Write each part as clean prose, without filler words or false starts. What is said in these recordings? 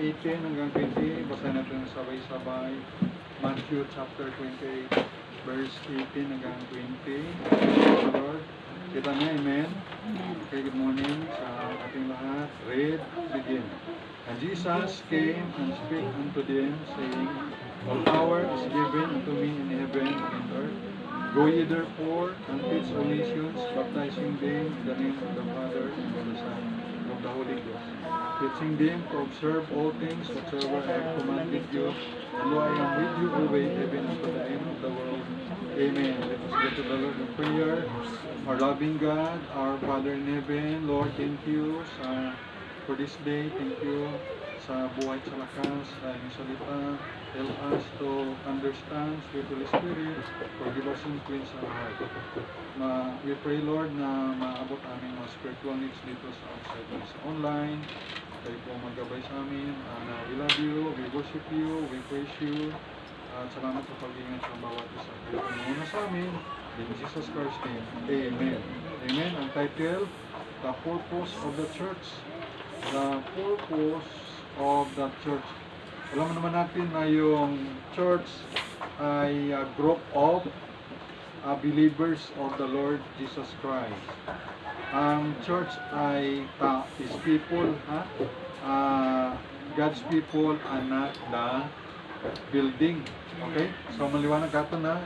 18 hanggang 20. Basahin natin sabay-sabay. Matthew chapter 28, verse 18 hanggang 20. Lord, kita niya, amen? Okay, good morning sa ating lahat. Read, begin. And Jesus came and spake unto them, saying, all power is given unto me in heaven and in earth. Go ye therefore and teach all nations, baptizing them in the name of the Father and of the Son and of the Holy Ghost, teaching them to observe all things whatsoever I have commanded you. And lo, I am with you always, even unto the end of the world. Amen. Let us go to the Lord in prayer. Our loving God, our Father in heaven, Lord, thank you for this day. Thank you sa buhay sa lakas, sa inyong salita. Help us to understand, sweet Holy Spirit, forgive us in cleanse our heart. We pray, Lord, na maabot aming mga spiritual needs dito sa outside and sa online. Kayo po maggabay sa amin. We love you, we worship you, we praise you. Salamat sa pag-ingat sa bawat isa. Kayo po muna sa amin. In Jesus Christ's name, amen. Amen. Ang title, The Purpose of the Church. The Purpose of the Church. Alam naman natin na yung church ay a group of believers of the Lord Jesus Christ. Ang church ay His people, God's people and not the building. Okay? So maliwanag kato na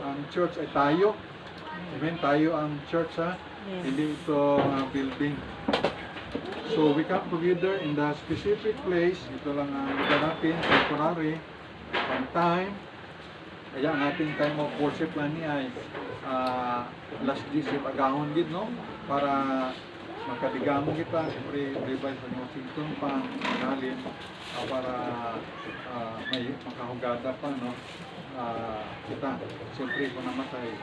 ang church ay tayo. Amen? Tayo ang church, hindi ito building. So we come together in the specific place. Ito lang ang lugar natin, temporary, on time. Kaya ang ating time of worship lang niya ay last disip agahon gid, no? Para makadigamo kita, siyempre revise sa Washington pa, halin, para may makahugada pa, no? Kita, siyempre kung namatay,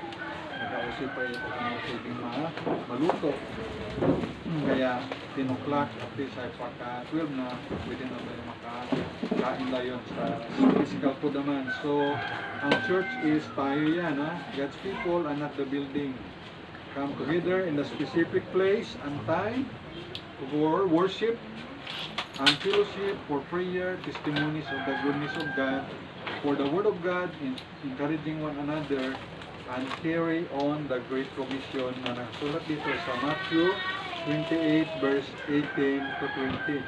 nag-ausip pa ito ang pwedeng maluto. Kaya 10 o'clock, at least ay pagka 12 na, pwede na tayo makakain na yun sa physical food naman. So, ang church is tayo yan, God's people and not the building. Come together in the specific place and time for worship and fellowship, for prayer, testimonies of the goodness of God, for the word of God, encouraging one another, and carry on the Great Commission na nakasulat dito sa Matthew 28 verse 18 to 20.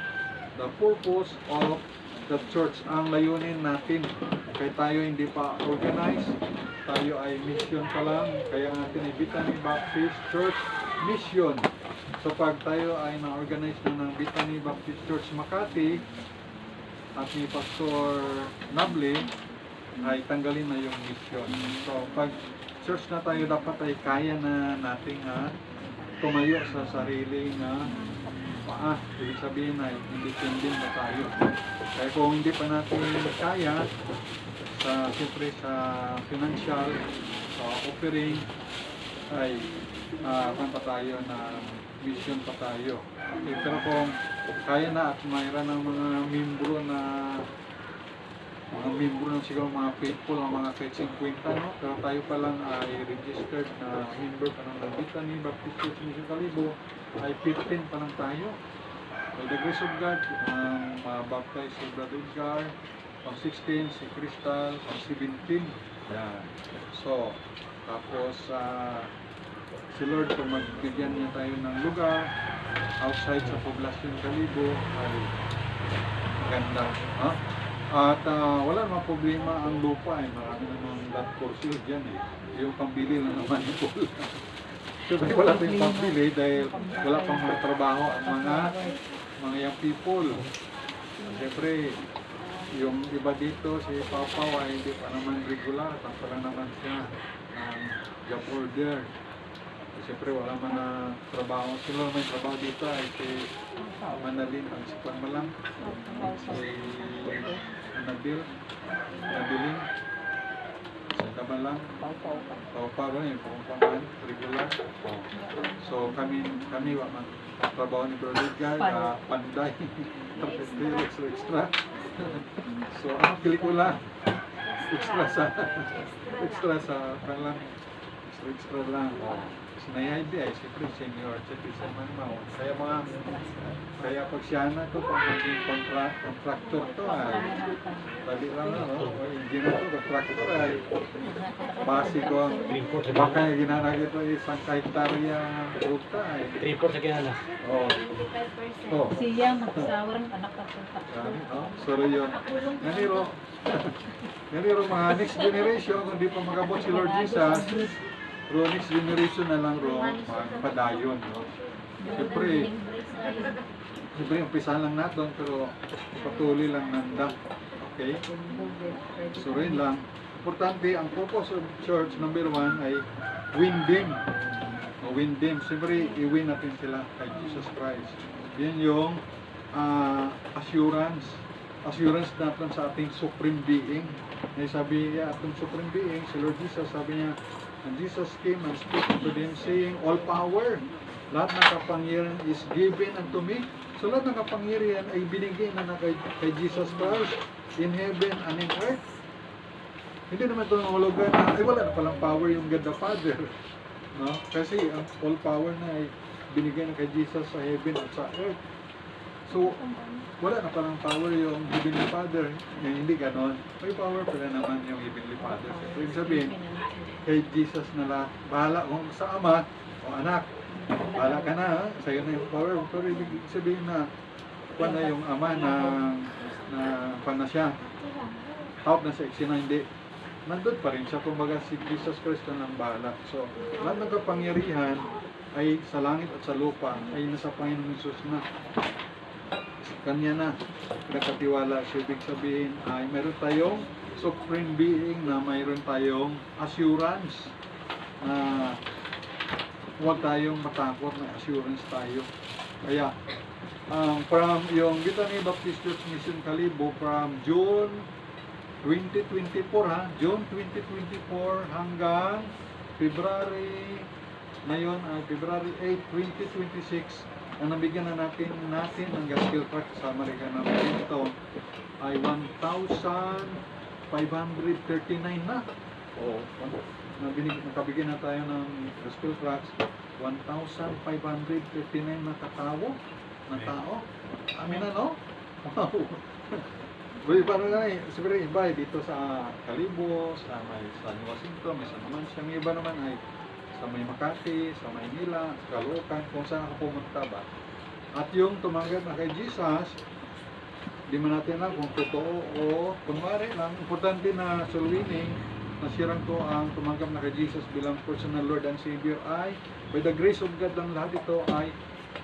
The purpose of the church, ang layunin natin, kaya tayo hindi pa organized, tayo ay mission pa lang, kaya natin ay Bethany Baptist Church Mission. So pag tayo ay na-organize na ng Bethany Baptist Church Makati at ni Pastor Nable, ay tanggalin na yung mission. So pag church na tayo, dapat ay kaya na nating tumayo sa sarili na paa. Ibig sabihin ay independent na tayo. Kaya kung hindi pa natin kaya, siyempre sa financial, sa offering, ay pa tayo na mission pa tayo. Okay, pero kung kaya na at mayroon ng mga membro siguro mga faithful, mga kahit 50, no? Pero tayo pa lang ay registered na member pa ng Bethany Baptist Church Mission Kalibo, ay 15 pa lang tayo. By the grace of God, baptize si Brother Edgar, pang 16, si Crystal, pang 17. Yan. So, tapos si Lord, kung magbigyan niya tayo ng lugar outside sa poblasyon Kalibo, ay maganda. At wala namang problema ang lupa, marami namang land for sale dyan yung pambili lang naman ito. So wala tayong pambili dahil wala pang mga trabaho ang mga young people. Siyempre, yung iba dito, si Papa ay hindi pa naman regular, tapos lang naman siya ng job order. Siyempre wala man na trabaho. Sila may trabaho dito ay si Manalin, ang siklan mo lang. Si Nabiling. Sa kaman lang. Pau-pau rin, pang regular. So kami man trabaho ni Brother Edgar, Panday. Tapos extra. So ang pelikula, extra sa kalang. Extra lang. sinayay di ay siyempre senior citizen man mo. Kaya pag siya na to, pag maging contractor to ay dali lang na, no? O engineer to, contractor ay base ko baka yung ginanag ito isang hektarya fruta ay 3-4 sa kinala. oh. Oh. Siya, mag-asawa rin, anak na punta. Oh, sorry yun. Ganiro mga next generation, kung di pa magabot si Lord Jesus, pero next generation na lang ro, magpadayon. No? Siyempre, umpisa lang natin, pero patuloy lang nanda. Okay? So rin lang. Importante, ang purpose of church, number 1, ay win them. Win them. Siyempre, i-win natin sila kay Jesus Christ. Yan yung assurance. Assurance natin sa ating supreme being. Sabi niya, ating supreme being, si Lord Jesus, sabi niya, and Jesus came and spoke to them saying, all power, lahat ng kapangyarihan is given unto me. So lahat ng kapangyarihan ay binigay na kay Jesus Christ in heaven and in earth. Hindi naman ito nangulugan na, ay wala na palang power yung God the Father. No? Kasi ang all power na ay binigay na kay Jesus sa heaven at sa earth. So, wala na parang power yung Heavenly Father. Hindi ganon. May power pala naman yung Heavenly Father. So, ibig sabihin, kay Jesus na lang, bahala kung sa ama o anak. Bahala ka na, sa'yo na yung power. Pero ibig sabihin na, kung na yung ama na kung na siya, out na sa eksena, hindi. Nandun pa rin siya, kumbaga si Jesus Christ na lang bahala. So, lahat ng kapangyarihan ay sa langit at sa lupa ay nasa Panginoon Jesus na. Kanya na pinagkatiwala. So, ibig sabihin ay meron tayong supreme being na mayroon tayong assurance na huwag tayong matakot, may assurance tayo. Kaya from yung Bethany Baptist Church Mission Kalibo from June 2024 June 2024 hanggang February ngayon ay February 8, 2026 ang nabigyan na natin ng gospel tract sa Amerika namin ito ay 1,539 na. Nakabigyan na tayo ng gospel tracts 1,539 na tao. Amin na, no? Wow! Parang nga siyempre iba dito sa Kalibo, sa may San Jacinto, may San Mancia, may iba naman ay sa may Makati, sa Maynila, sa Caloocan, kung saan ako pumunta ba. At yung tumanggap na kay Jesus, di man natin alam kung totoo o kunwari lang, importante na soul winning, nasirang ko ang tumanggap na kay Jesus bilang personal Lord and Savior ay, by the grace of God lang lahat ito ay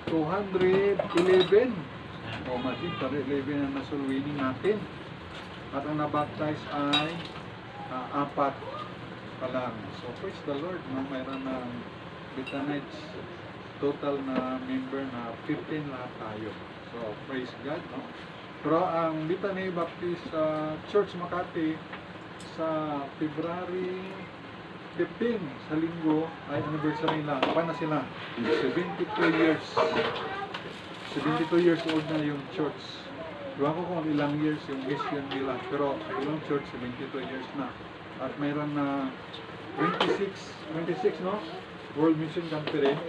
211. Imagine, 211 na soul winning natin. At ang nabaptize ay 4 pa lang. So, praise the Lord, no? Mayroon ng Bethanites, total na member na 15 lahat tayo. So, praise God, no? Pero ang Bethany Baptist Church Makati sa February 15 sa linggo ay anniversary lang. Paano sila? 72 years. 72 years old na yung church. Diba ko kung ilang years yung mission nila. Pero ilang church, 72 years na. At mayroon na 26 no? World Mission Conference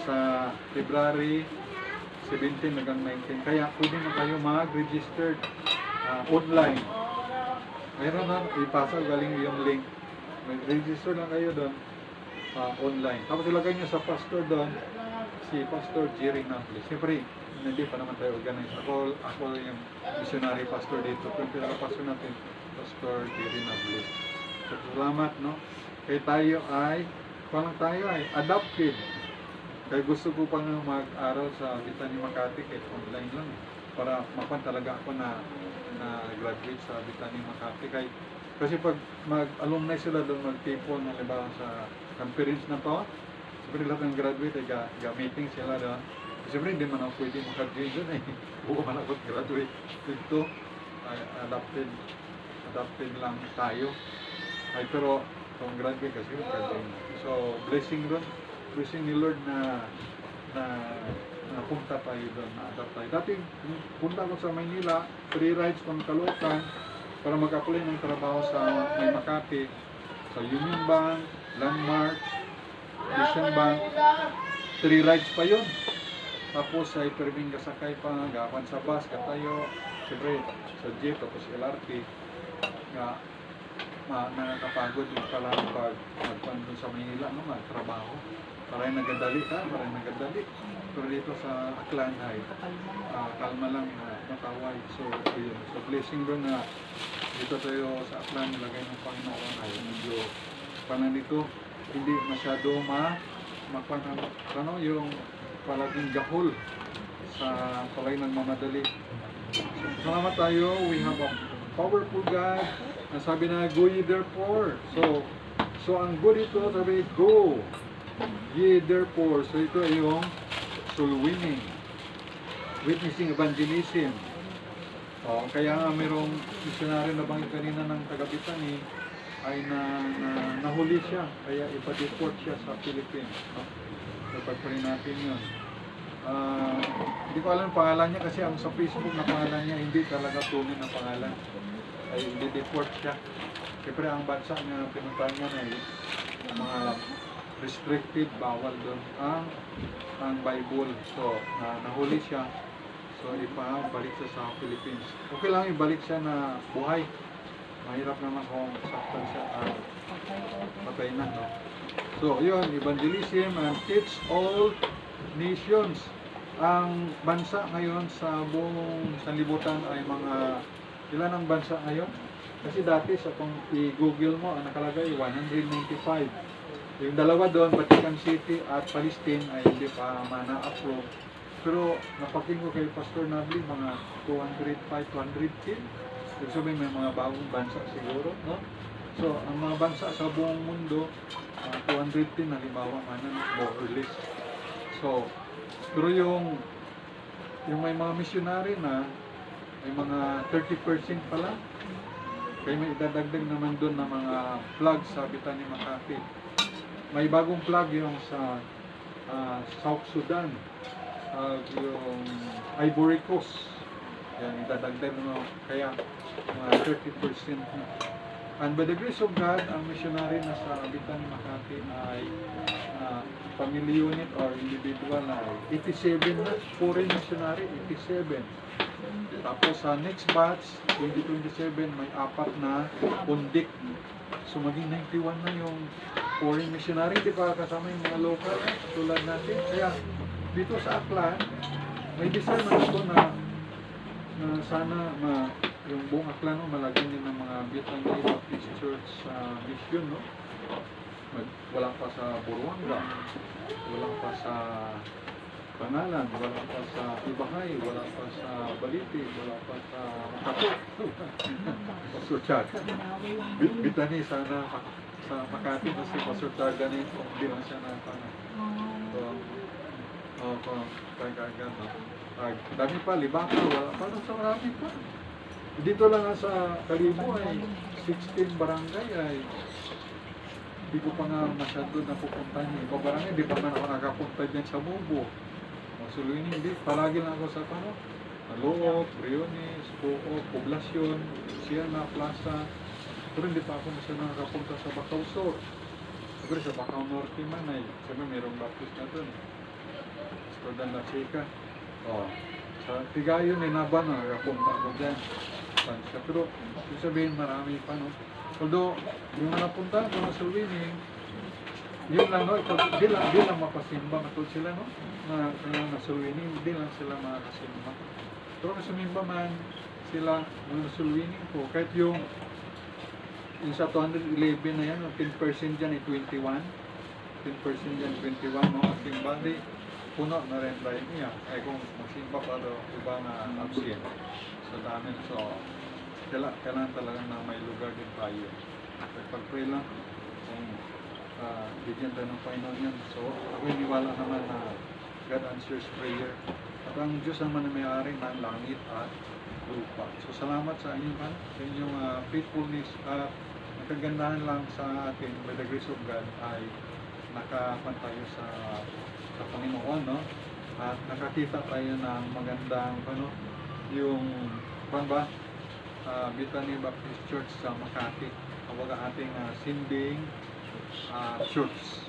sa February 17 hanggang 19. Kaya pwede na kayo mag-registered online. Mayroon na, ipasa galing yung link. Mag-register lang kayo doon online. Tapos ilagay nyo sa pastor doon, si Pastor Jerry Naples. Siyempre, hindi pa naman tayo organize. Ako yung missionary pastor dito. Pero pinaka-pastor natin, Pastor Jerry Naples. So, salamat, no? Kaya tayo ay adopted. Kaya gusto ko pang mag-aral sa Bethany Makati kahit online lang. Para mapan talaga ako na graduate sa Bethany Makati. Kasi pag mag-alumni sila doon, mag-people na liba sa conference na to, siyempre lahat ng graduate ay meeting sila doon. Siyempre hindi man ako pwede maka-join doon eh. Buo man ako graduate. Dito, adopted lang tayo. Ay pero kung graduate kasi maka-join. So blessing ni Lord na punta tayo doon, na-adopt tayo. Dati punta ko sa Maynila, free rides from Caloocan para mag-apply ng trabaho sa may Makati, sa Union Bank, Landmark, Christian Bank, 3 rides pa yun. Tapos ay perming kasakay pa, gapan sa bus, katayo, siyempre sa jeep, tapos LRT. Nga, nakakapagod yung pala pag magpandun sa Manila, no, magtrabaho. Parang nagadali ka, parang nagadali. Pero dito sa Aklan ay kalma lang, mataway. So, yun. So, blessing doon na dito tayo sa Aklan, nilagay ng Panginoon ay medyo panan dito, hindi masyado yung palaging gahol sa palay ng mamadali. So, salamat tayo, we have a powerful God. Sabi na, go ye therefore. So ang go dito, sabi, go ye therefore. So ito ay yung soul winning, witnessing, evangelism. Kaya nga mayroong missionary na bang kanina ng Tagabitan ay nahuli siya. Kaya ipa-deport siya sa Philippines. Napagparin natin yun. Hindi ko alam pangalan niya kasi ang sa Facebook na pangalan niya hindi talaga tunay na pangalan. Ay i-deport siya. Siyempre ang bansa na pinuntahan niya ay mga restricted, bawal doon ang Bible. So nahuli siya. So ipabalik siya sa Philippines. Okay lang ibalik siya na buhay. Mahirap naman kung saktan siya patay na, no? So yun, evangelism and teach all nations. Ang bansa ngayon sa buong sanlibutan ay mga ilan ang bansa ngayon? Kasi dati sa kung i-google mo, ang nakalagay 195. Yung dalawa doon, Vatican City at Palestine ay hindi pa na-approve. Pero napaking ko kay Pastor Nabli, mga 205, 210. Ibig sabihin may mga bagong bansa siguro, no? So, ang mga bansa sa buong mundo, 210 halimbawa more or less. So, pero yung may mga missionary na may mga 30% pa lang. Kaya may idadagdag naman doon na mga flag sa Bitani Makati. May bagong flag yung sa South Sudan, yung Ivory Coast. Yan, idadagdag naman. Kaya mga 30% na. And by the grace of God, ang missionary na sa Bitani Makati ay family unit or individual na 87 na. Foreign missionary, 87. Tapos sa next batch, 2027, may 4 na pundik. So maging 91 na yung foreign missionary, di pa kasama yung mga local tulad natin. Kaya dito sa Aklan, may design na ito na sana yung buong Aklan malagyan din ng mga Vietnamese Baptist Church sa mission, no? Wala pa sa Buruanga, wala pa sa Pangalan, wala pa sa Ibahay, wala pa sa Baliti, wala pa sa Makato. Pastor Chad. Bitani sana sa Makati kasi Pastor Chad ganito, hindi lang siya na kagagad. Dami pa, Libaka, wala pa sa marami pa. Dito lang sa Kalibo ay 16 barangay ay hindi ko pa nga masyado napupunta niya. Iba barangay, di pa man ako nakapunta dyan sa Mubo. Suluini, hindi. Palagi lang ako sa Loob, Briones, Buo, Poblasyon, Siena, Plaza. Pero hindi pa ako masyado nakapunta sa Bacau Sur. Pero sa Bacau Norte man ay, sabi mayroong Baptist na doon. Estudan La Chica. Sa Tigayon, Naban, nakapunta ako dyan. Pero, sabihin, marami pa, no? Although, yung napunta ko na Suluini, yun lang, no? Di lang mapasimba matulad sila, no? Na Suluini, di lang sila makasimba. Pero kasumimba man sila mga Suluini po. Kahit yung sa 211 na yan, 10% dyan ay 21. 10% dyan 21, no? Simba, di puno na rin tayo niya. Ay kung magsimba pa daw, iba na absent. So dami, so kailangan talaga na may lugar din tayo. Pag-pray lang, kung bigyan tayo ng Panginoon yan. So, ako iniwala naman na God answers prayer. At ang Diyos naman na may-ari ng langit at lupa. So, salamat sa inyong faithfulness at nakagandahan lang sa atin by the grace of God ay nakapantayo sa Panginoon, no? At nakakita tayo ng magandang yung Bethany Baptist Church sa Makati. Kawaga ating sinding church.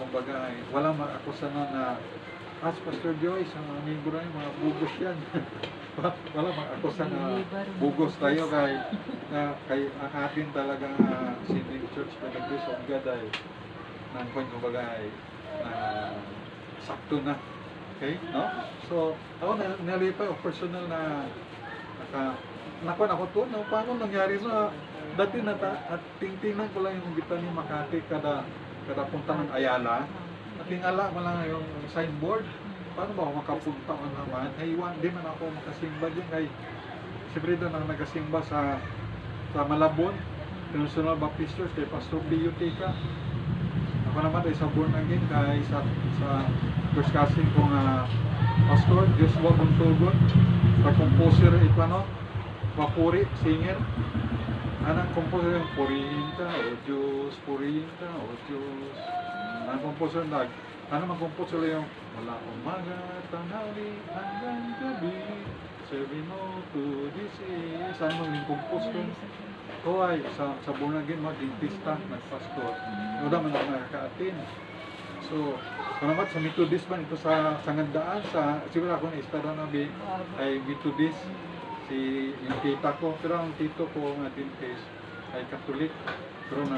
kumbaga ay walang maakusa na as Pastor Joyce, ang aming buray, mga bugos yan. Wala maakusa na bugos tayo kay ang atin talaga Sinding Church by the Grace of God ay nang kumbaga ay sakto na. Okay, no? So, ako nalipay o personal na ako to, no? Paano nangyari na dati at tingtingnan ko lang yung kita ni Makati kada punta ng Ayala. At tingala mo lang yung signboard. Paano ba ako makapunta ko naman? Ay, di man ako makasimba dyan. Kay siyempre doon ang nagasimba sa Malabon, International Baptist Church, kay Pastor Pio Tika. Ako naman ay sa born again kay sa first cousin kong Pastor Joshua Buntugon, sa composer ito Wapuri, singer. Anong composer yung purihin ka, o Diyos, purihin ka, o Diyos. Anong composer ano mag-compose sila yung wala umaga, tanghali, hanggang gabi, serving mo to this is. Saan mo yung compose ko? Ito ay sa born again mo, dentista, nagpastor. Ito naman ako nakaka-attend. So, kanamat sa Methodist man, ito sa Sangandaan, siguro ako na-istara na ay Methodist, yung tita ko, pero ang tito ko nga dentist ay Catholic, pero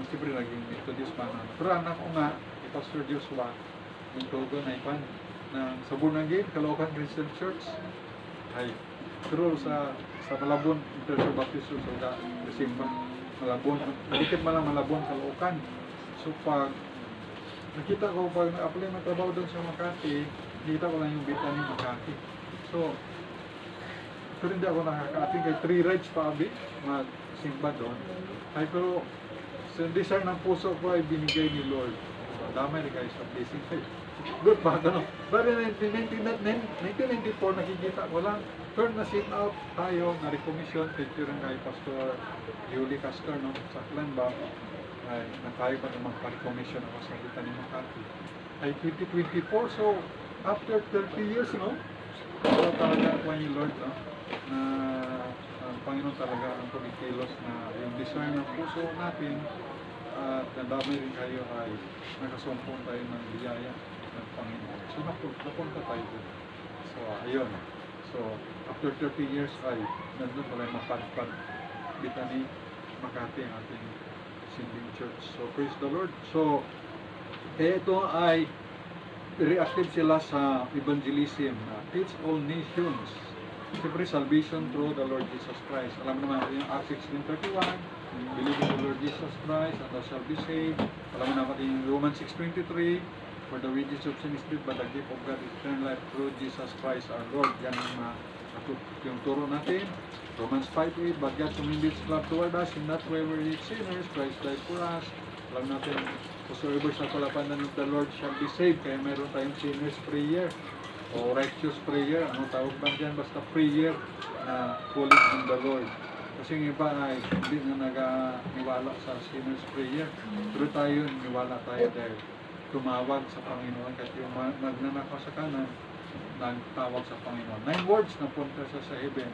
siyempre naging Methodist man. Pero anak ko nga, Pastor Joshua, yung togo na ipan na sa Bunagin, Caloocan Christian Church ay pero sa Malabon International Baptist Church sa Simba Malabon, dikit man lang Malabon, Caloocan. So pag nakita ko, pag na-apply na trabaho doon sa Makati, nakita ko lang yung bita ni Makati. So pero hindi ako nakaka-ating kay 3 rides pa abi magsimba doon ay pero sa desire ng puso ko ay binigay ni Lord. Damay na guys, sa blessing kayo. Good pa, gano'n. Pero 1994, nakikita ko lang, turn na sit out tayo, na-recommission, picture ng kay Pastor Yuli Castor, no? Sa Clan ba, ay nakayo pa naman pa-recommission ako sa kita ni Makati. Ay 2024, so after 30 years, no? So talaga ako ni Lord, no? Na ang Panginoon talaga ang kumikilos na yung desire ng puso natin at nandami rin kayo ay nakasumpong tayo ng biyaya ng Panginoon. So napunta tayo doon. So ayun. So after 30 years ay nandun pala mapadpad Bitani Makati ang ating Sinding Church. So praise the Lord. So ito ay reactive sila sa evangelism na teach all nations. Siyempre salvation through the Lord Jesus Christ. Alam naman natin yung Acts 16:31, believe in the Lord Jesus Christ and thou shalt be saved. Alam naman natin yung Romans 6:23, for the wages of sin is death, but the gift of God is eternal life through Jesus Christ our Lord. Yan yung turo natin. Romans 5:8, but God commended His love toward us in that way we were sinners, Christ died for us. Alam natin, whosoever sa palapanan of the Lord shall be saved. Kaya meron tayong sinner's prayer o righteous prayer. Ano tawag ba dyan? Basta prayer na calling on the Lord. Kasi yung iba ay hindi na nag-niwala sa sinner's prayer. Pero tayo, niwala tayo dahil tumawag sa Panginoon. Kasi yung magnanakaw sa kanan, nagtawag sa Panginoon. 9 words na punta sa heaven.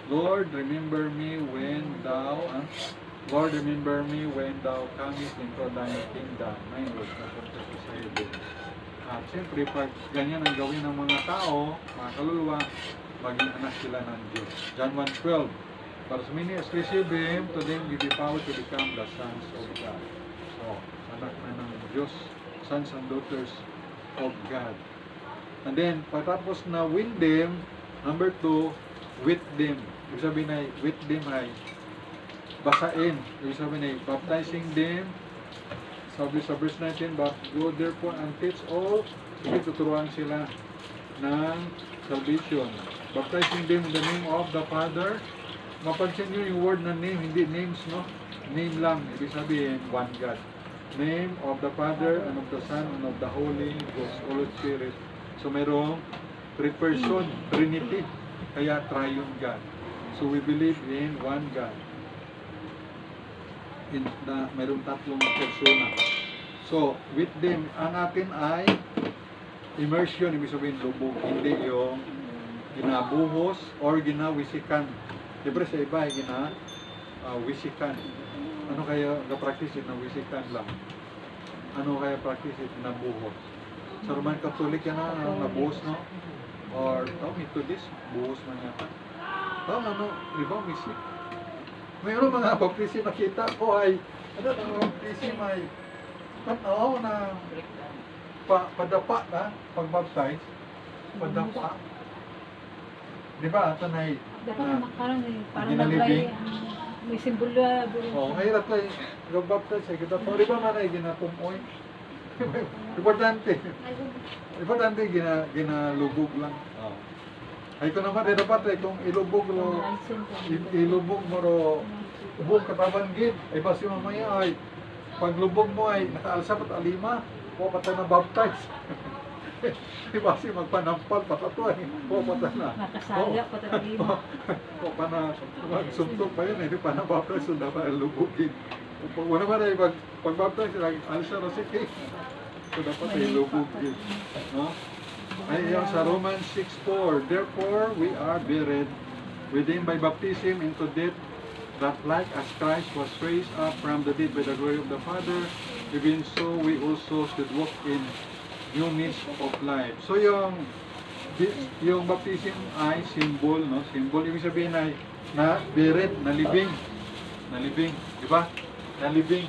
Lord, remember me when thou Lord, remember me when thou comest into thy kingdom. 9 words na punta sa heaven. At siyempre, pag ganyan ang gawin ng mga tao, mga kaluluwa, maging anak sila ng Diyos. John 1:12, but as many as receive Him, to them give the power to become the sons of God. So, anak na ng Diyos, sons and daughters of God. And then, patapos na win them, number 2, with them. Ibig sabihin ay, with them ay basain. Ibig sabihin ay, baptizing them. Sabi sa verse 19, but go therefore and teach all. Sige, tuturuan sila ng salvation. Baptizing them in the name of the Father. Mapansin nyo yung word na name, hindi names, no? Name lang. Ibig sabihin, one God. Name of the Father, and of the Son, and of the Holy Ghost, Holy Spirit. So, merong 3 person, Trinity. Kaya, triune God. So, we believe in one God. Mayroong 3 persona. So, with them, ang atin ay immersion, ibig sabihin lubog, hindi yung ginabuhos or ginawisikan. Siyempre sa iba ay ginawisikan. Ano kaya na-practice na wisikan lang? ano kaya practice it? Nabuhos. Sa Roman Catholic yan ang nabuhos, no? Or, Methodist, buhos man yata. Di ba, misik? Mayroon mga baptism nakita ko ay, ang baptism ay, na padapa na, pagbaptize, padapa. Di ba, ito na Dapat parang ginalibing. may simbolo. Mahirap tayo, pagbaptize, kita pa, di ba man ay ginatumoy? Importante, ginalubog lang. Ay ko naman, dapat kung ilubog mo, ilubog mo ro, ubog katawan gid, ay basi mamaya ay, paglubog mo ay nakaalsa pat alima, o pata na baptize. Ay basi magpanampal pata to ay, o pata na. Nakasaya pa talaga. O pa na, magsuntok pa yun, hindi pa na baptize, so dapat ilubogin. Wala ba na pag-baptize, alsa na si cake. So dapat ay ilubogin. No? Ay yung sa Romans 6:4, therefore we are buried with him by baptism into death, that like as Christ was raised up from the dead by the glory of the Father, even so we also should walk in newness of life. So yung baptism ay symbol, no? Symbol, ibig sabihin ay na buried, nalibing, di ba? Nalibing.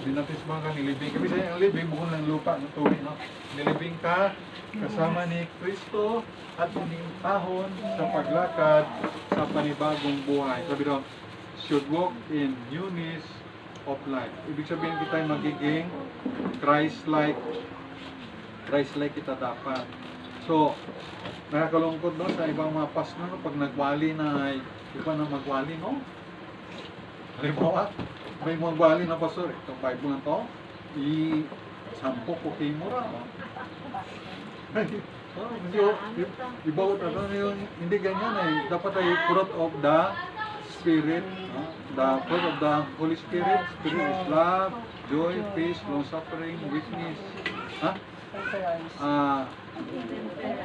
Binatismo ka, nilibing. Kasi ang libing, bukod ng lupa, ng tubig, no? Nilibing ka, kasama ni Kristo at tahon sa paglakad sa panibagong buhay. Sabi daw, should walk in newness of life. Ibig sabihin kita magiging Christ-like. Christ-like kita dapat. So, nakakalungkot no, sa ibang mga pastor, no, pag nagwali na ay, iba na magwali, no? Halimbawa, may magwali na pastor, itong Bible na to, i-sampo ko kay Mura, no? Ibawat ano yung hindi ganyan eh. Dapat ay fruit of the Spirit, no? The fruit of the Holy Spirit. Spirit is love, joy, peace, long suffering, weakness,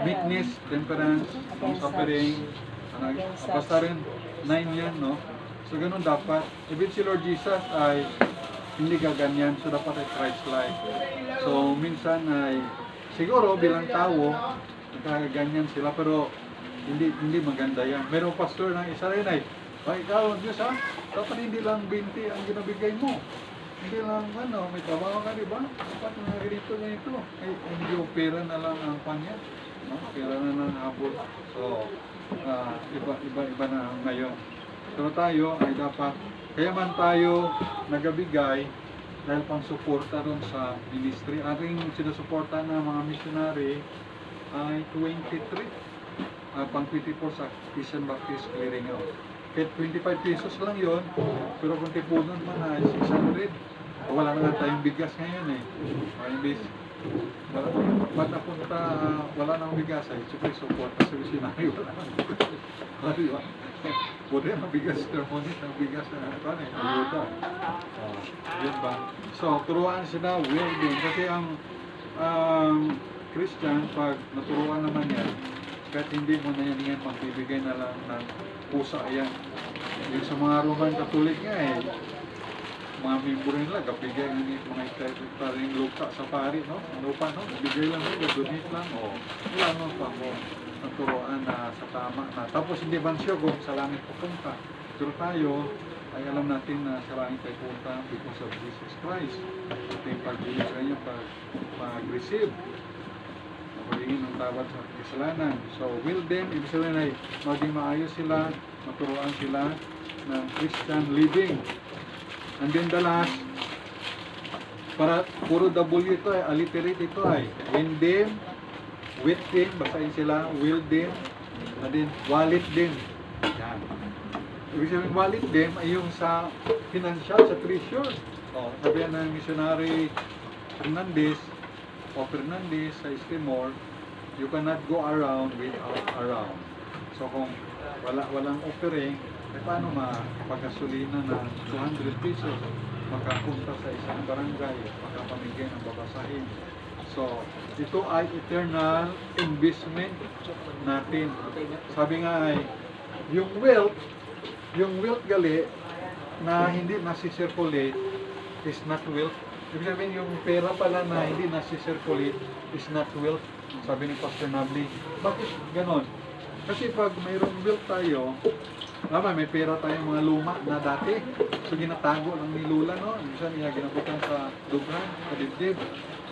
meekness, temperance, long suffering. Basta rin 9 yan, no? So ganun dapat. Even si Lord Jesus ay hindi gaganyan, so dapat ay Christ-like. So minsan ay siguro bilang tao, nagkaganyan sila, pero hindi maganda yan. Mayroong pastor ng isa rin ay, ikaw, Diyos ha, dapat hindi lang 20 ang ginabigay mo. Hindi lang, may trabaho ka, di ba? Dapat mga ganito. Ay, hindi o pera na lang ang panya. No? Pera na lang habol. So, iba na ngayon. Pero tayo ay dapat, kaya man tayo nagabigay, dahil pang suporta ron sa ministry. Ating sinusuporta ng mga missionary ay 23. Pang 24 sa Christian Baptist Clearinghouse. Kahit 25 pesos lang yon, pero kung tipunan man ay 600. Wala na nga tayong bigas ngayon eh. Imbis, wala nang bigas ay siyempre suporta sa missionary. Wala nang bigas. Diba? Pwede ang bigas, thermonit, ang bigas na ayuda. Yun ba? So, turuan sila well-being. Kasi ang Christian, pag naturuan naman yan, kahit hindi mo na yan magbibigay na lang ng pusa yan. Yung sa mga Roman Catholic nga eh, mga membro nila, gabigay ng mga hektaring lupa sa pari, no? Ano pa, no? Bigay lang nila, donate lang, wala mo pa mo naturoan na sa tama na. Tapos hindi man siya kung sa langit pupunta. Pero tayo, ay alam natin na sa langit tayo pupunta because of Jesus Christ. At yung pagbigay sa inyo, pag-receive, pagiging ng tawad sa kasalanan. So, will them, ibig sabihin ay maging maayos sila, maturuan sila ng Christian living. And then the last, para puro W ito ay, alliterate ito ay, in them, with them, basahin sila, will them, and then wallet them. Yan. Ibig sabihin, wallet them ay yung sa financial, sa treasure. Sabihan ng missionary Fernandez sa Estimor, you cannot go around without around. So kung walang offering, paano mapagasolina ng 200 pesos makapunta sa isang barangay, makapamigay ng babasahin. So, ito ay eternal investment natin. Sabi nga ay, yung wealth gali na hindi masisirculate is not wealth. Ibig sabihin yung pera pala na hindi nasi-circulate is not wealth. Sabi ni Pastor Nabli. Bakit ganon? Kasi pag mayroong wealth tayo, may pera tayong mga luma na dati. So ginatago lang ni Lula, no? Minsan niya ginabutan sa dughan, sa dibdib,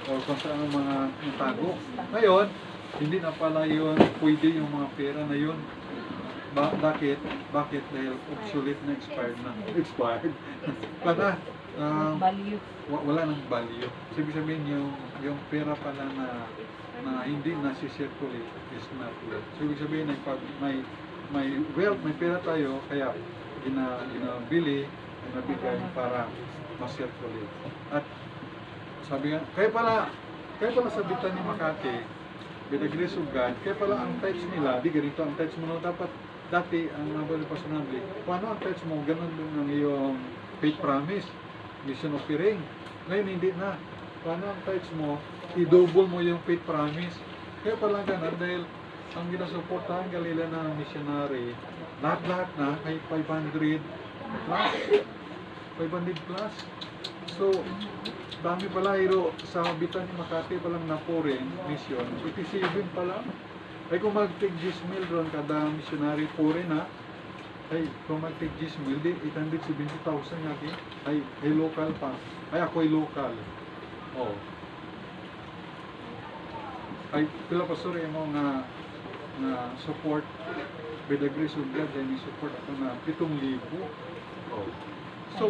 o kung saan ang mga natago. Ngayon, hindi na pala yun pwede yung mga pera na yun. Bakit? Bakit? Dahil obsolete na, expired na. Expired. Para, Value. wala nang value. So, ibig sabihin yung pera pala na hindi nasi-circulate is not wealth. So, ibig sabihin na pag may wealth, may pera tayo, kaya ginabili, ginabigay para ma-circulate. At sabi nga, kaya pala sabitan ni Makati, with the grace of God, kaya pala ang tithes nila, di ganito ang tithes mo, no? Dapat dati, ang nabali pa sa nabli, paano ang tithes mo, ganun din ang iyong faith promise, mission offering. Ngayon hindi na. Paano ang tithes mo, i-double mo yung faith promise. Kaya pala ganun, dahil ang ginasuportahan kalila ng missionary, lahat-lahat na ay 500 plus. 500 plus. So, dami pala, hiro sa bitan ni Makati palang na foreign mission, 87 pala. Ay kung mag-take 10 mil doon kada missionary foreign ha, ay kung mag-take 10 mil, di 870,000 nga ay local pa. Ay ako ay local. Oh. Ay pila pastor mo nga support with the grace of God, ay support ako na 7,000. Oh. So,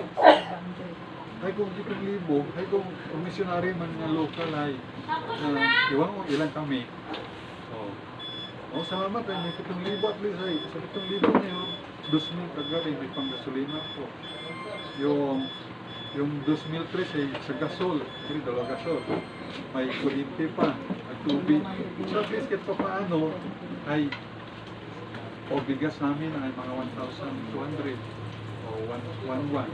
ay kung 7,000, ay kung missionary man nga local ay iwan mo ilan kami. Oh, salamat ay may 7,000 at least ay sa 7,000 na yun, 2,000 kagad ay may panggasolina po. Yung 2,003 ay sa gasol, hindi dalawa gasol. May kuryente pa, may tubig. So at least kahit pa paano ay bigas namin ay mga 1,200 o 1,1.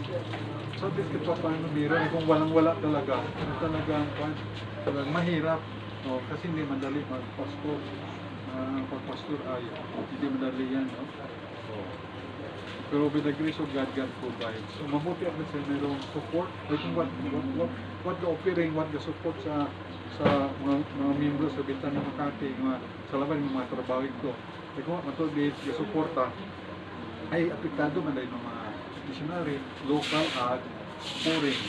So at least kahit pa paano meron, kung walang-wala talaga, talagang mahirap. No? Kasi hindi madali mag-pastor. Pag-pastor ay hindi madali yan. No? Pero with the grace of God, God provides. So mabuti ako sa mayroong support. Like what the offering, what the support sa mga membro sa Bintan ng Makati, sa laban ng mga trabaho ito. Like kung matulid, yung suporta ay apektado man dahil ng mga missionary, local at foreign.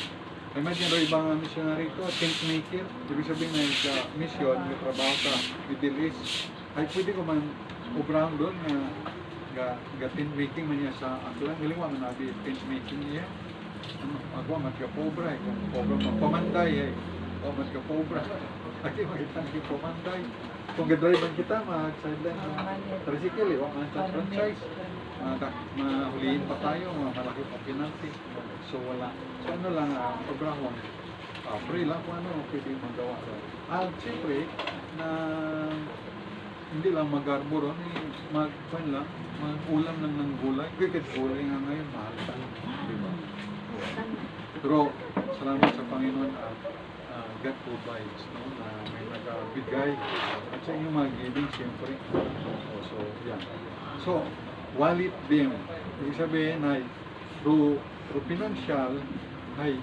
Ay may dyan ibang missionary ito, tent maker. Ibig sabihin na sa mission, may trabaho sa Middle East. Ay pwede ko man ubrang doon na tent making man niya sa aklang. Galing mo man nabi tent making niya. Ako magkapobra eh. Kung pobra magpamanday eh. O magkapobra. Ay makita nyo pamanday. Kung gadrive kita, mag-sideline ng tricycle eh. Wala sa franchise. Mahuliin pa tayo, malaki pa penalty. So wala. So ano lang, sobrahon. Free lang kung ano, pwede magawa. At siyempre, na hindi lang mag-arbor, mag-ulam lang ng gulay. Kaya gulay nga ngayon, mahal pa. Diba? Pero, salamat sa Panginoon at God provides, no? Na may nagabigay. At sa inyong mga giving, siyempre. So, yan. So, wallet them. Ibig sabihin ay through financial ay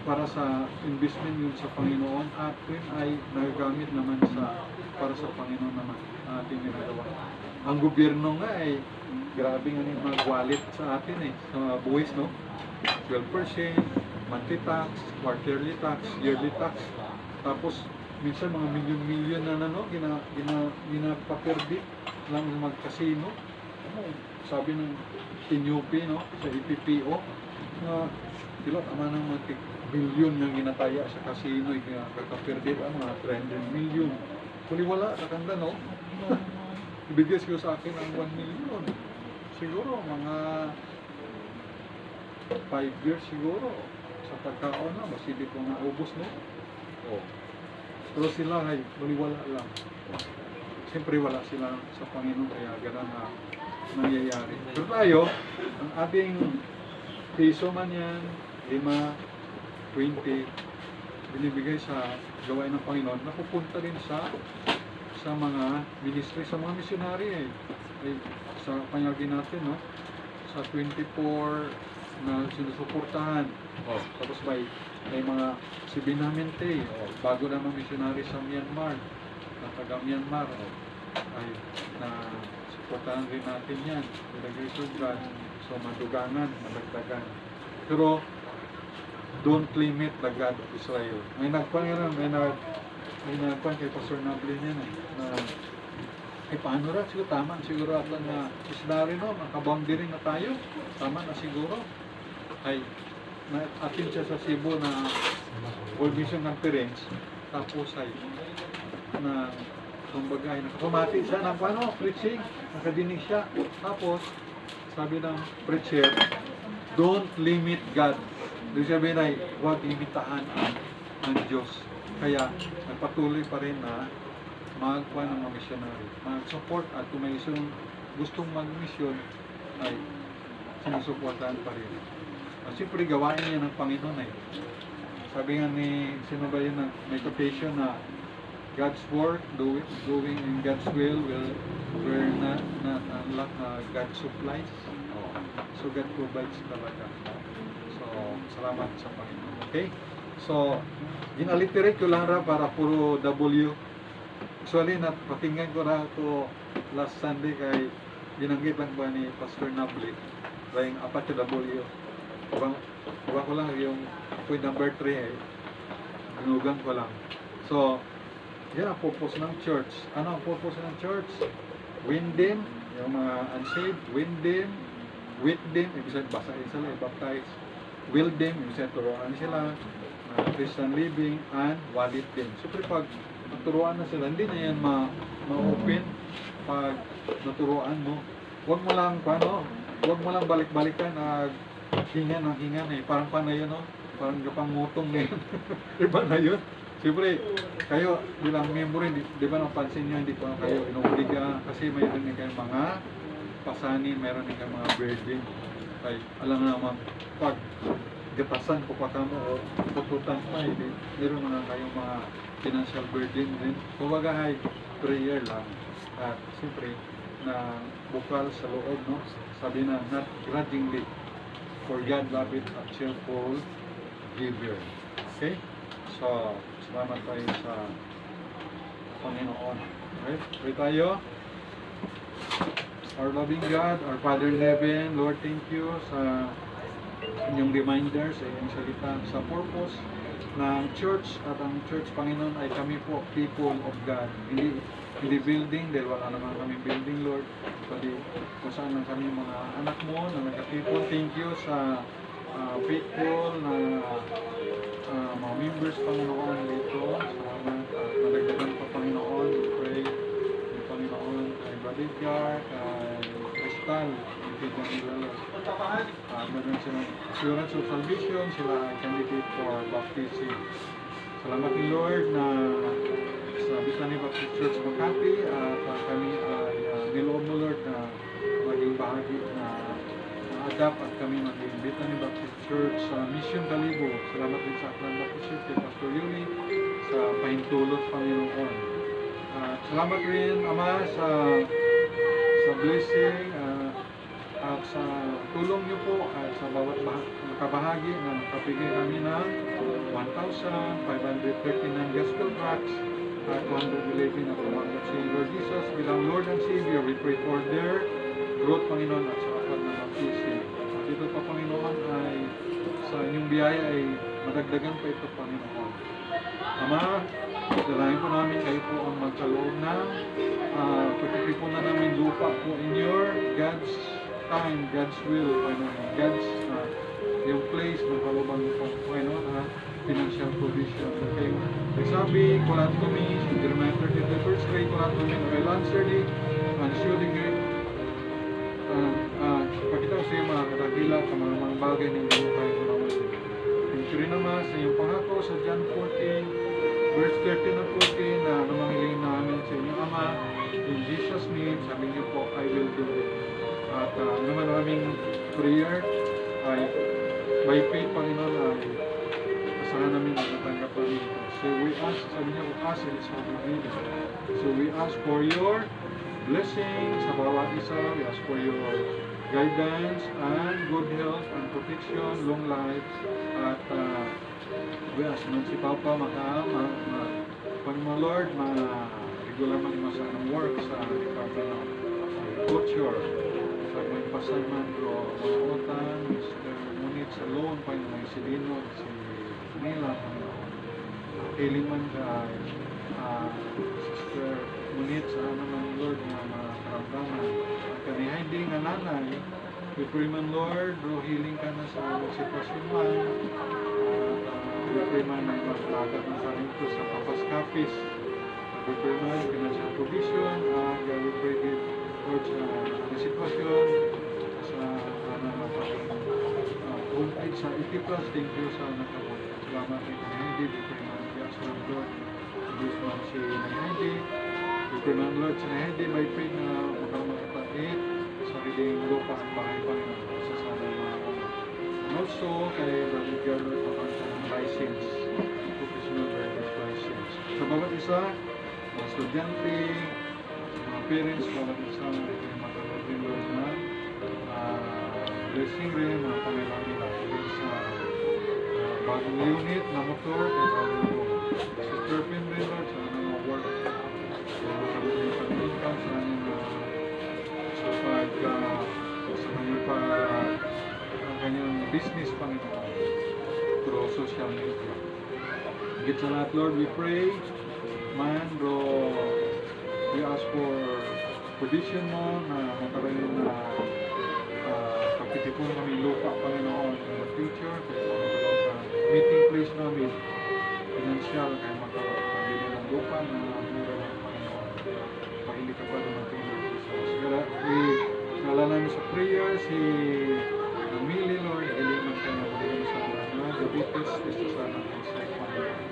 para sa investment yun sa Panginoon at yun ay nagagamit naman para sa Panginoon naman ating ginagawa. Ang gobyerno nga ay grabe nga yung mga wallet sa atin eh, sa mga buwis, no? 12%, monthly tax, quarterly tax, yearly tax. Tapos minsan mga milyon-milyon na ginapaperdi lang mag-casino. Sabi ng TNUP, no, sa EPPO, na sila tama ng mga bilyon nga ginataya sa casino, kakaperdi ang mga 300 million. Kung wala, nakanda, no? Ibigay siguro sa akin ang 1 million. Siguro, mga 5 years siguro. Sa pagkaon na, mas hindi ko naubos, no? Pero sila ay wala lang. Siyempre wala sila sa Panginoon, kaya gano'n na nangyayari. Pero tayo, ang ating piso man yan, 5, 20, binibigay sa gawain ng Panginoon, napupunta rin sa mga ministry, sa mga missionary ay sa panyagin natin, no? Sa 24 na sinusuportahan. Tapos may may mga si Binamente, bago namang missionary sa Myanmar, na taga Myanmar, ay na supportahan rin natin yan. With the grace of God, so madugangan, madagdagan. Pero, don't limit the God of Israel. May nagpangiran, may nagpan kay Pastor Nablin yan na paano ra, siguro tama siguro at lang na missionary no, makaboundary na tayo, tama na siguro. Ay, atin siya sa Cebu na World Mission Conference, tapos ay na kumbaga ay nakapamati siya ng paano, preaching, nakadinig siya. Tapos, sabi ng preacher, don't limit God. Doon sabi na, huwag limitahan ang Diyos. Kaya, nagpatuloy pa rin na magkuha ng mga missionary, mag-support at kung may isang gustong mag-mission ay sinusuportahan pa rin. Siyempre gawain niya ng Panginoon eh. Sabi nga ni, sino ba yun na may quotation na God's work, doing in God's will not unlock God supplies. So God provides talaga. So salamat sa Panginoon. Okay? So ginaliterate ko lang ra para puro W. Actually, pakinggan ko na ito last Sunday kay binanggit lang ba ni Pastor Nabli rin apat na W. Iba ko lang yung point number 3 eh. Ginugan ko lang. So, yan ang purpose ng church. Ano ang purpose ng church? Win them, yung mga unsaved, win them, with them, ibig sabihin basahin sila, baptize, will them, ibig sabihin turuan sila, Christian living, and wallet them. Siyempre pag naturuan na sila, hindi na yan ma-open pag naturuan mo. Huwag mo lang, huwag mo lang balik-balikan na hingan eh. Parang paano yun, no? Parang gapang ngutong na yun. Iba na yun. Siyempre, kayo bilang member, di ba napansin nyo, hindi ko kayo inuuliga kasi mayroon din kayong mga pasani, mayroon din kayong mga burden. Ay, alam naman, pag gatasan ko pa kamo o pututan pa, mayroon na kayong mga financial burden din. Kumbaga ay prayer lang. At siyempre, na bukal sa loob, no? Sabi na, not grudgingly, for God love it a cheerful giver. Okay? So, salamat tayo sa Panginoon. Okay? Pray tayo. Our loving God, our Father in heaven, Lord, thank you sa inyong reminder, sa inyong salita, sa purpose ng church at ang church, Panginoon, ay kami po people of God. Hindi building, dahil wala naman kami building, Lord. Kundi kung saan lang kami mga anak mo na nagka-people. Thank you sa faithful na mga members, Panginoon, dito. Salamat at nalagdagan pa, Panginoon. We pray ng Panginoon kay Badidgar, kay Crystal, kay Janila. Meron silang assurance of salvation, sila ay candidate for baptism. Salamat ni Lord na sa Bethany Baptist Church Makati at kami ay niloob mo, Lord, na maging bahagi na adapt at kami maging Bethany Baptist Church sa Mission Kalibo. Salamat din sa Aklan Baptist Church kay Pastor Yuli sa pahintulot, Panginoon. Salamat rin, Ama, sa blessing at sa tulong niyo po at sa bawat kabahagi na nakapigay kami ng 1,539 gospel tracts at 211 na tumanggap si Lord Jesus bilang Lord and Savior. We pray for their growth, Panginoon, at sa apat na baptism. At ito pa, Panginoon, ay sa inyong biyaya ay madagdagan pa ito, Panginoon. Ama, dalayan po namin kayo po ang magkaloob na pagkikipo na namin lupa po in your God's time, God's will, Panginoon, God's yung place ng kalooban po, Panginoon, financial provision. Okay, nagsabi, kulat kami, sa Jeremiah 33 verse 3, kulat kami, may answer di, and surely great, pakita ko sa iyo mga katagila, sa mga bagay ng buhay ko naman. Thank you rin naman sa iyong pangako sa John 14, verse 13 at 14, na namanghiling namin sa inyong Ama, in Jesus' name, sabi niyo po, I will do it. At naman aming prayer ay by faith, Panginoon, ay asahan namin ang natanggap namin. So we ask, sabi niya, ask and it's will. So we ask for your blessing sa bawat isa. We ask for your guidance and good health and protection, long life, at We ask man si Papa kung mo Lord, regular man mo sa anong work sa Department of Agriculture. Pag may pasan man bro, mga utang, Mr. Munit sa loan, pa yung may Silino, si Nila, healing man ka, Sister Munit sa ano man Lord na makaramdaman. Kanihay din nga nanay, we pray man Lord, bro, healing ka na sa sitwasyon man. We pray man na maglagat ng karinto sa kapaskapis. We pray man financial provision. We pray din Lord sa sitwasyon sa old age sa Itipas. Thank you sa nakabot. Salamat kay Kanaydi. We pray man yes Lord God. This man si Kanaydi. We pray man Lord sa Kanaydi by faith na makamakapait sa riling lupa ang bahay pa rin sa sana mga and also kay Brother Gerald ng license, professional driver's license. Sa bawat isa, mga estudyante, mga parents, bawat isa, ay magkakaroon Lord na blessing rin, mga pangailangan nila. Sa bagong unit na motor, kay bagong Sister Pin rin Lord, sa mga work. Kaya magkakaroon yung pag-income sa kanyang business Panginoon through social media. Higit sa lahat, Lord, we pray, man, bro, we ask for provision mo na magkaroon na pagtitipon kami lupa, Panginoon, in the future, kaya magkaroon na meeting place namin, financial, kaya magkaroon na bili ng lupa na mura ng Panginoon. Pahili ka pa naman kay Lord Jesus. Kaya, naalala namin sa prayer, si Namili, Lord, iliman ka na magaling sa diabetes, gusto sana ng isang Panginoon.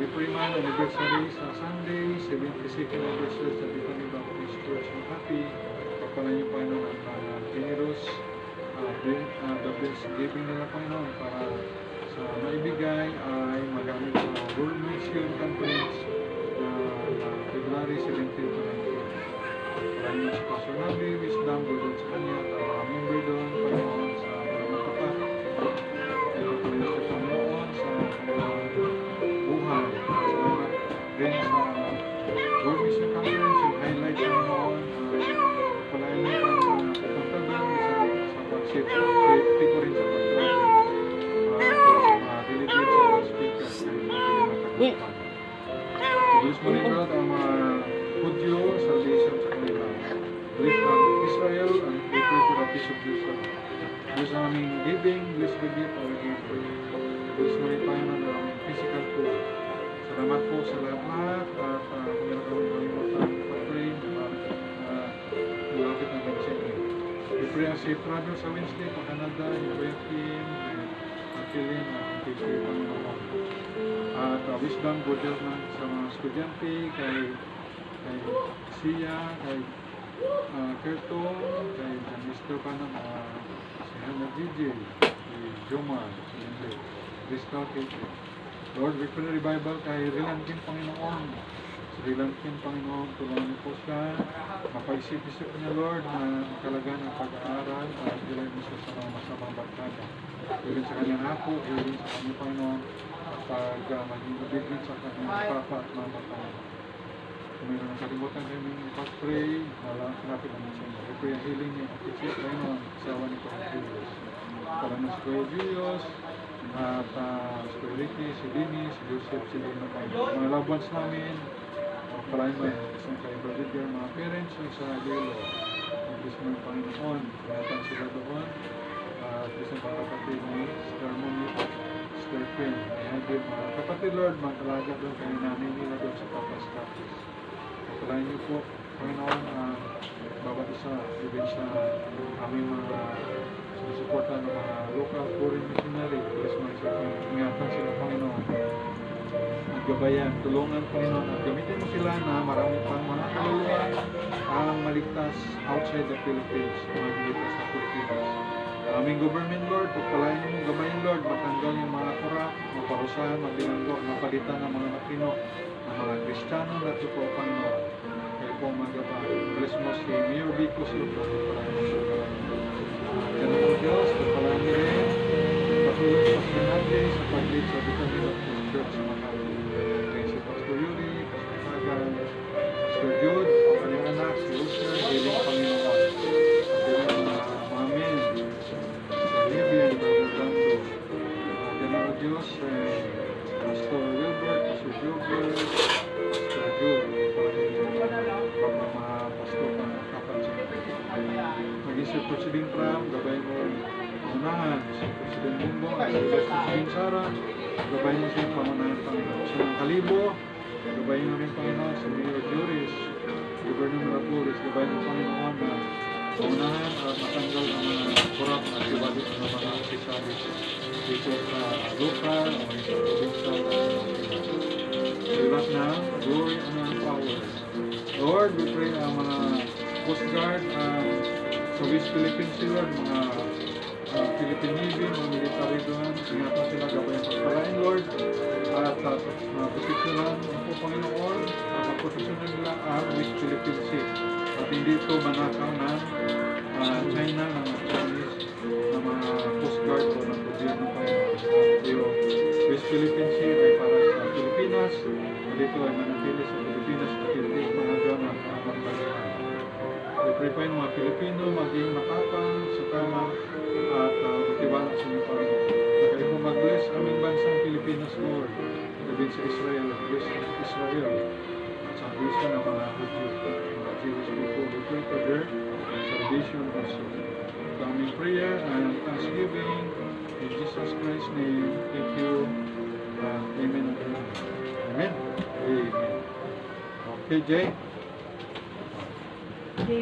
We pray man, anniversary sa Sunday, 72nd anniversary sa Bethany Baptist Church ng Happy. Pagpalan niyo Panginoon ang generous, the best giving nila Panginoon para sa maibigay ay magamit sa World Mission Conference na February 17 to 19. Pagpalan niyo si Pastor Nabi, wisdom, doon sa kanya, at mga member doon, Panginoon, sa mga tapat. Kaya pagpalan niyo si Panginoon sa kanilang buhay. Salamat rin sa World Mission Conference, yung highlight Panginoon, pagpalan niyo ang mga pupunta doon sa pag-safety ko rin sa pag-travel. Sa mga delegates sa mga speakers na hindi matagpuan. Diyos mo rin Lord ang mga Hudyo, salvation sa kanila. Bless ang Israel and we pray for the peace of Israel. Bless ang aming giving, bless the gift of giver. Bless mo rin tayo ng aming physical food. Salamat po sa lahat at kung meron kami kalimutan pag-pray, malapit na kami sa inyo. We pray ang safe travel sa Wednesday pa Canada, yung Kuya Kim, Kilin, at kay Panginoon. At wisdom, good health na sa mga estudyante, kay Sia, kay Kerton, kay Mr. Panam, si Hannah Gigi, si Jomar, si Hindi, Crystal Kate. Lord, we pray revival kay Rilankin Panginoon. Si Rilankin Panginoon, tulungan niyo po siya. Mapaisip-isip niya, Lord, na kalagahan ng pag-aaral at ilay mo siya sa mga masamang barkada. Ilin sa kanyang apo, ilin sa kanyang Panginoon, pag maging obedient sa kanyang papa at mama Panginoon. Kung mayroon ang kalimutan kami ipag-pray, malapit naman sa inyo. We pray ang healing niya at isip Panginoon, sawa ni Panginoon. Para na si Kuya Julius, at si Kuya Ricky, si Dini, si Joseph, si Luna Panginoon. Mga loved ones namin, parahin mo isang kay Brother Dear, mga parents, yung sa Lilo. Ibig mo yung Panginoon, kayatan sila doon. At isang kapatid ni Sister Monique, Sister Queen. Ayan din mga kapatid Lord, mag-alaga doon kay nanay nila doon sa Papas-Kapis. Pagpalain niyo po, Panginoon, bawat isa, even sa aming mga sinusuporta ng mga local foreign missionary. Bless mo sa ingatan sila, Panginoon. Gabayan, tulungan Panginoon at gamitin mo sila na marami pang mga kaluluwa ang maligtas outside the Philippines, mga maligtas sa Pilipinas. Aming government Lord, pagpalain mo gabayan Lord, matanggal yung mga korap, maparusahan, mabilanggo, mapalitan ng mga matino, ng mga Kristiyano na totoo Panginoon. Kaya po magabay. Bless mo si Mayor Vico Silva, pagpalain mo siya gabayan. Ganun po Diyos, pagpalain niyo rin, patuloy sa sinanagay sa pag-lead sa Bethany Mr. President Trump, gabay mo unahan. Si President Bongbong, at si President Sara, gabay mo siya pangunahan, Panginoon. Sa mga kalibo, gabay mo rin, Panginoon, sa Mayor Juris, Governor Marapuris, gabay mo, Panginoon, na paunahan at matanggal ang mga korap at iwalit ng mga opisalis dito sa lokal o sa probinsya at sa lahat ng glory and power. Lord, we pray ang mga Coast Guard sa West Philippine Sea, Lord, mga Philippine Navy, mga military doon, ingatan sila gabay ang pagpalain, Lord, at proteksyonan po, Panginoon, at proteksyonan nila ang West Philippine Sea. At hindi ito manakaw ng China, ng Chinese, ng mga Coast Guard o ng gobyerno, Panginoon. Yung West Philippine Sea ay para sa Pilipinas, at ito ay manatili sa Pilipinas at hindi mahagaw ng pagpalihan. We pray pa yung mga Pilipino maging matapang sa tama at magtiwala sa inyo, Panginoon. Na kayo mag-bless aming bansang Pilipinas, Lord. Sabihin sa Israel, bless Israel. At sa bisa ng mga Hudyo, mga Jewish people. We pray for their salvation also. So, aming prayer and thanksgiving in Jesus Christ's name. Thank you. Amen and amen. Amen. Amen. Okay, Jay.